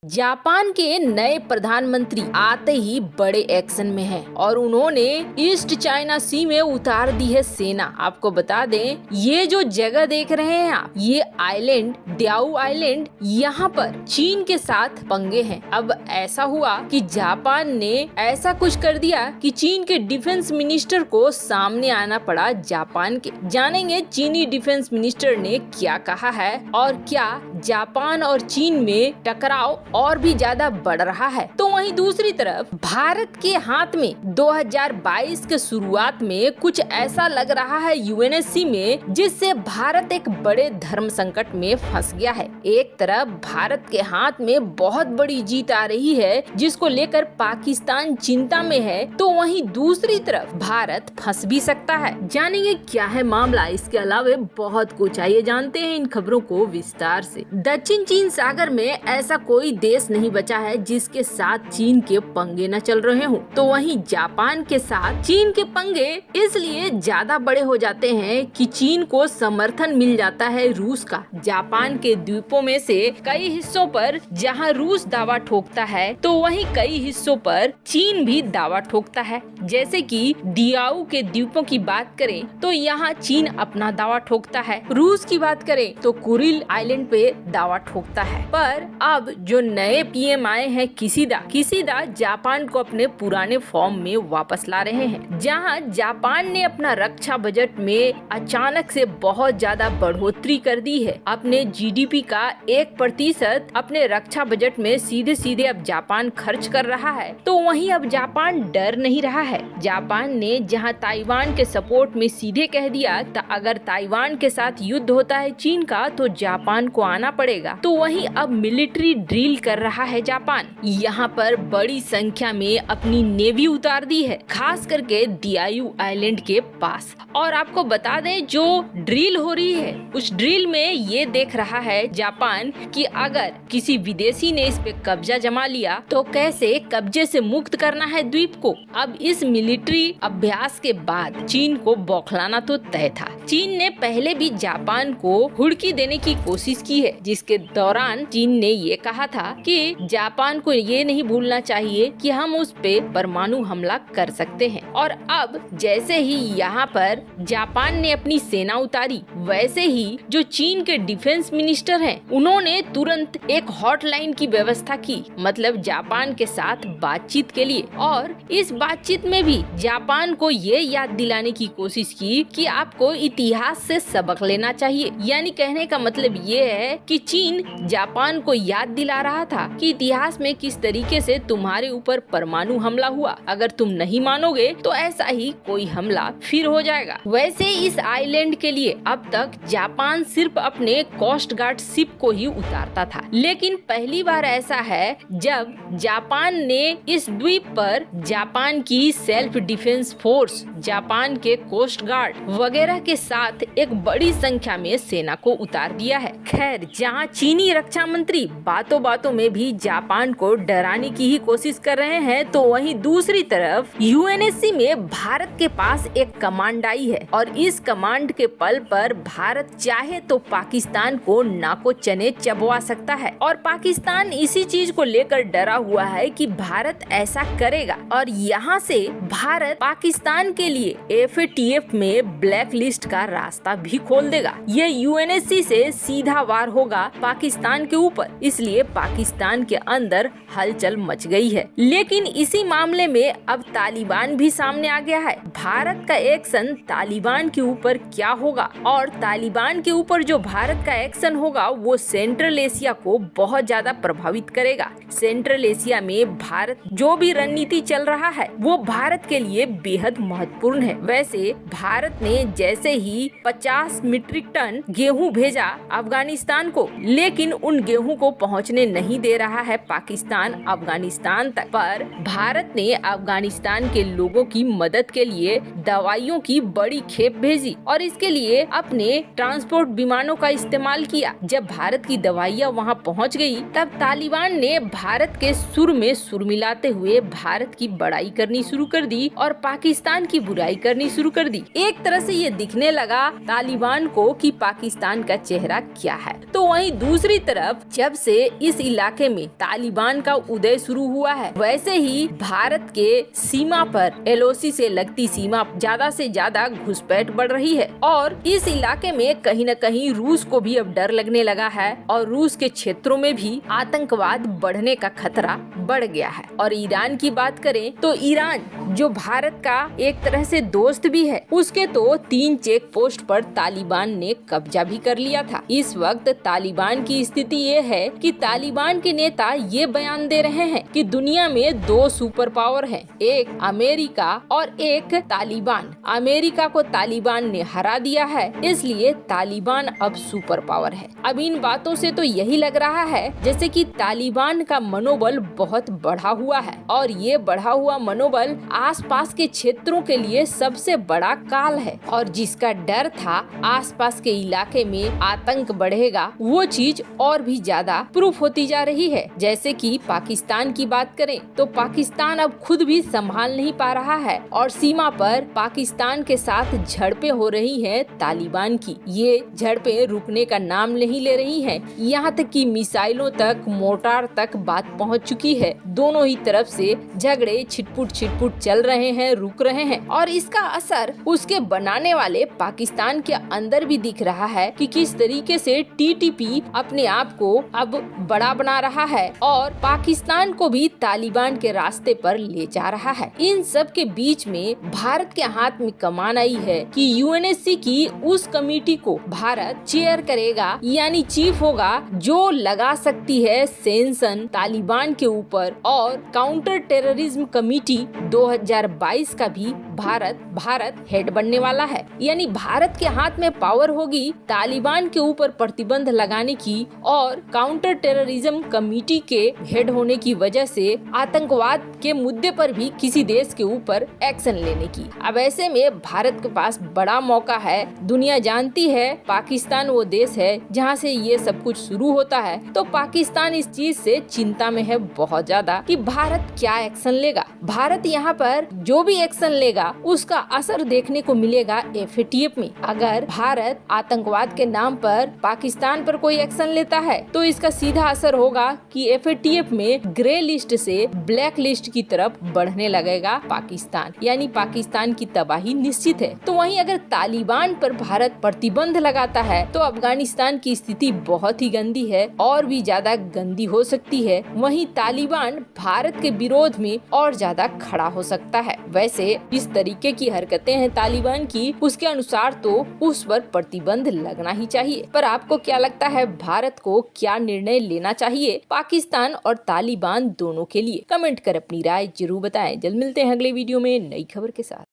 Japan के नए प्रधानमंत्री आते ही बड़े एक्शन में हैं और उन्होंने ईस्ट चाइना सी में उतार दी है सेना। आपको बता दें, ये जो जगह देख रहे हैं आप, ये आइलैंड दियाओ आइलैंड, यहाँ पर चीन के साथ पंगे हैं। अब ऐसा हुआ कि जापान ने ऐसा कुछ कर दिया कि चीन के डिफेंस मिनिस्टर को सामने आना पड़ा जापान के। जानेंगे चीनी डिफेंस मिनिस्टर ने क्या कहा है और क्या जापान और चीन में टकराव और भी ज्यादा बढ़ रहा है। तो वहीं दूसरी तरफ भारत के हाथ में 2022 के शुरुआत में कुछ ऐसा लग रहा है यूएनएससी में, जिससे भारत एक बड़े धर्म संकट में फंस गया है। एक तरफ भारत के हाथ में बहुत बड़ी जीत आ रही है जिसको लेकर पाकिस्तान चिंता में है, तो वहीं दूसरी तरफ भारत फंस भी सकता है। जानेंगे क्या है मामला, इसके अलावा बहुत कुछ आइए जानते हैं इन खबरों को विस्तार से। दक्षिण चीन सागर में ऐसा कोई देश नहीं बचा है जिसके साथ चीन के पंगे न चल रहे हों। तो वहीं जापान के साथ चीन के पंगे इसलिए ज्यादा बड़े हो जाते हैं कि चीन को समर्थन मिल जाता है रूस का। जापान के द्वीपों में से कई हिस्सों पर जहां रूस दावा ठोकता है, तो वहीं कई हिस्सों पर चीन भी दावा ठोकता है। जैसे कि दियाओ के द्वीपों की बात करें तो यहाँ चीन अपना दावा ठोकता है। रूस की बात करें तो कुरिल आइलैंड पे दावा ठोकता है। पर अब जो नए पीएम आए हैं किशिदा जापान को अपने पुराने फॉर्म में वापस ला रहे हैं। जहां जापान ने अपना रक्षा बजट में अचानक से बहुत ज्यादा बढ़ोतरी कर दी है। अपने जीडीपी का 1% अपने रक्षा बजट में सीधे अब जापान खर्च कर रहा है। तो वहीं अब जापान डर नहीं रहा है। जापान ने जहां ताइवान के सपोर्ट में सीधे कह दिया अगर ताइवान के साथ युद्ध होता है चीन का तो जापान को आना पड़ेगा, तो वहीं अब मिलिट्री ड्रिल कर रहा है जापान। यहाँ पर बड़ी संख्या में अपनी नेवी उतार दी है, खास करके दियाओ आइलैंड के पास। और आपको बता दें, जो ड्रिल हो रही है उस ड्रिल में ये देख रहा है जापान कि अगर किसी विदेशी ने इस पे कब्जा जमा लिया तो कैसे कब्जे से मुक्त करना है द्वीप को। अब इस मिलिट्री अभ्यास के बाद चीन को बौखलाना तो तय था। चीन ने पहले भी जापान को हुड़की देने की कोशिश की है, जिसके दौरान चीन ने ये कहा था कि जापान को ये नहीं भूलना चाहिए कि हम उस पे परमाणु हमला कर सकते हैं। और अब जैसे ही यहाँ पर जापान ने अपनी सेना उतारी, वैसे ही जो चीन के डिफेंस मिनिस्टर हैं, उन्होंने तुरंत एक हॉटलाइन की व्यवस्था की, मतलब जापान के साथ बातचीत के लिए। और इस बातचीत में भी जापान को ये याद दिलाने की कोशिश की कि आपको इतिहास से सबक लेना चाहिए। यानी कहने का मतलब ये है कि चीन जापान को याद दिला रहा था कि इतिहास में किस तरीके से तुम्हारे ऊपर परमाणु हमला हुआ। अगर तुम नहीं मानोगे तो ऐसा ही कोई हमला फिर हो जाएगा। वैसे इस आइलैंड के लिए अब तक जापान सिर्फ अपने कोस्ट गार्ड शिप को ही उतारता था, लेकिन पहली बार ऐसा है जब जापान ने इस द्वीप पर जापान की सेल्फ डिफेंस फोर्स, जापान के कोस्ट गार्ड वगैरह के साथ एक बड़ी संख्या में सेना को उतार दिया है। खैर, जहां चीनी रक्षा मंत्री बातों बातों में भी जापान को डराने की ही कोशिश कर रहे हैं, तो वहीं दूसरी तरफ यूएनएससी में भारत के पास एक कमांड आई है और इस कमांड के पल पर भारत चाहे तो पाकिस्तान को नाको चने चबवा सकता है। और पाकिस्तान इसी चीज को लेकर डरा हुआ है कि भारत ऐसा करेगा और यहाँ से भारत पाकिस्तान के लिए एफएटीएफ में ब्लैक लिस्ट का रास्ता भी खोल देगा। ये यूएनएससी से सीधा वार होगा पाकिस्तान के ऊपर, इसलिए पाकिस्तान के अंदर हलचल मच गई है। लेकिन इसी मामले में अब तालिबान भी सामने आ गया है। भारत का एक्शन तालिबान के ऊपर क्या होगा और तालिबान के ऊपर जो भारत का एक्शन होगा वो सेंट्रल एशिया को बहुत ज्यादा प्रभावित करेगा। सेंट्रल एशिया में भारत जो भी रणनीति चल रहा है वो भारत के लिए बेहद महत्वपूर्ण है। वैसे भारत ने जैसे ही 50 मीट्रिक टन गेहूं भेजा अफगानिस्तान को, लेकिन उन गेहूं को पहुंचने नहीं दे रहा है पाकिस्तान अफगानिस्तान तक। पर भारत ने अफगानिस्तान के लोगों की मदद के लिए दवाइयों की बड़ी खेप भेजी और इसके लिए अपने ट्रांसपोर्ट विमानों का इस्तेमाल किया। जब भारत की दवाइयां वहां पहुंच गई, तब तालिबान ने भारत के सुर में सुर मिलाते हुए भारत की बड़ाई करनी शुरू कर दी और पाकिस्तान की बुराई करनी शुरू कर दी। एक तरह से ये दिखने लगा तालिबान को कि पाकिस्तान का चेहरा क्या है। तो तो वहीं दूसरी तरफ जब से इस इलाके में तालिबान का उदय शुरू हुआ है, वैसे ही भारत के सीमा पर LOC से लगती सीमा ज्यादा से ज्यादा घुसपैठ बढ़ रही है और इस इलाके में कहीं न कहीं रूस को भी अब डर लगने लगा है और रूस के क्षेत्रों में भी आतंकवाद बढ़ने का खतरा बढ़ गया है। और ईरान की बात करें तो ईरान जो भारत का एक तरह से दोस्त भी है, उसके तो 3 चेक पोस्ट पर तालिबान ने कब्जा भी कर लिया था। इस वक्त तालिबान की स्थिति ये है कि तालिबान के नेता ये बयान दे रहे हैं कि दुनिया में 2 सुपर पावर हैं, एक अमेरिका और एक तालिबान। अमेरिका को तालिबान ने हरा दिया है, इसलिए तालिबान अब सुपर पावर है। अब इन बातों से तो यही लग रहा है जैसे कि तालिबान का मनोबल बहुत बढ़ा हुआ है और ये बढ़ा हुआ मनोबल आसपास के क्षेत्रों के लिए सबसे बड़ा काल है और जिसका डर था आसपास के इलाके में आतंक बढ़ेगा, वो चीज और भी ज्यादा प्रूफ होती जा रही है। जैसे कि पाकिस्तान की बात करें तो पाकिस्तान अब खुद भी संभाल नहीं पा रहा है और सीमा पर पाकिस्तान के साथ झड़पें हो रही हैं तालिबान की। ये झड़पें रुकने का नाम नहीं ले रही हैं, यहाँ तक कि मिसाइलों तक, मोर्टार तक बात पहुँच चुकी है। दोनों ही तरफ से झगड़े छिटपुट चल रहे हैं, रुक रहे हैं और इसका असर उसके बनाने वाले पाकिस्तान के अंदर भी दिख रहा है कि किस तरीके से TTP अपने आप को अब बड़ा बना रहा है और पाकिस्तान को भी तालिबान के रास्ते पर ले जा रहा है। इन सब के बीच में भारत के हाथ में कमान आई है कि UNSC की उस कमेटी को भारत चेयर करेगा, यानी चीफ होगा, जो लगा सकती है सेंक्शन तालिबान के ऊपर और काउंटर टेररिज्म कमेटी 2022 का भी भारत हेड बनने वाला है। यानी भारत के हाथ में पावर होगी तालिबान के ऊपर प्रतिबंध लगाने की और काउंटर टेररिज्म कमेटी के हेड होने की वजह से आतंकवाद के मुद्दे पर भी किसी देश के ऊपर एक्शन लेने की। अब ऐसे में भारत के पास बड़ा मौका है। दुनिया जानती है पाकिस्तान वो देश है जहाँ से ये सब कुछ शुरू होता है, तो पाकिस्तान इस चीज से चिंता में है बहुत ज्यादा कि भारत क्या एक्शन लेगा। भारत यहाँ पर जो भी एक्शन लेगा उसका असर देखने को मिलेगा FATF में। अगर भारत आतंकवाद के नाम पर पाकिस्तान पर कोई एक्शन लेता है तो इसका सीधा असर होगा कि FATF में ग्रे लिस्ट से ब्लैक लिस्ट की तरफ बढ़ने लगेगा पाकिस्तान, यानी पाकिस्तान की तबाही निश्चित है। तो वहीं अगर तालिबान पर भारत प्रतिबंध लगाता है तो अफगानिस्तान की स्थिति बहुत ही गंदी है और भी ज्यादा गंदी हो सकती है। वहीं तालिबान भारत के विरोध में और ज्यादा खड़ा हो सकता है। वैसे इस तरीके की हरकतें हैं तालिबान की, उसके अनुसार तो उस पर प्रतिबंध लगना ही चाहिए। पर आपको क्या लगता है भारत को क्या निर्णय लेना चाहिए पाकिस्तान और तालिबान दोनों के लिए? कमेंट कर अपनी राय जरूर बताएं। जल्द मिलते हैं अगले वीडियो में नई खबर के साथ।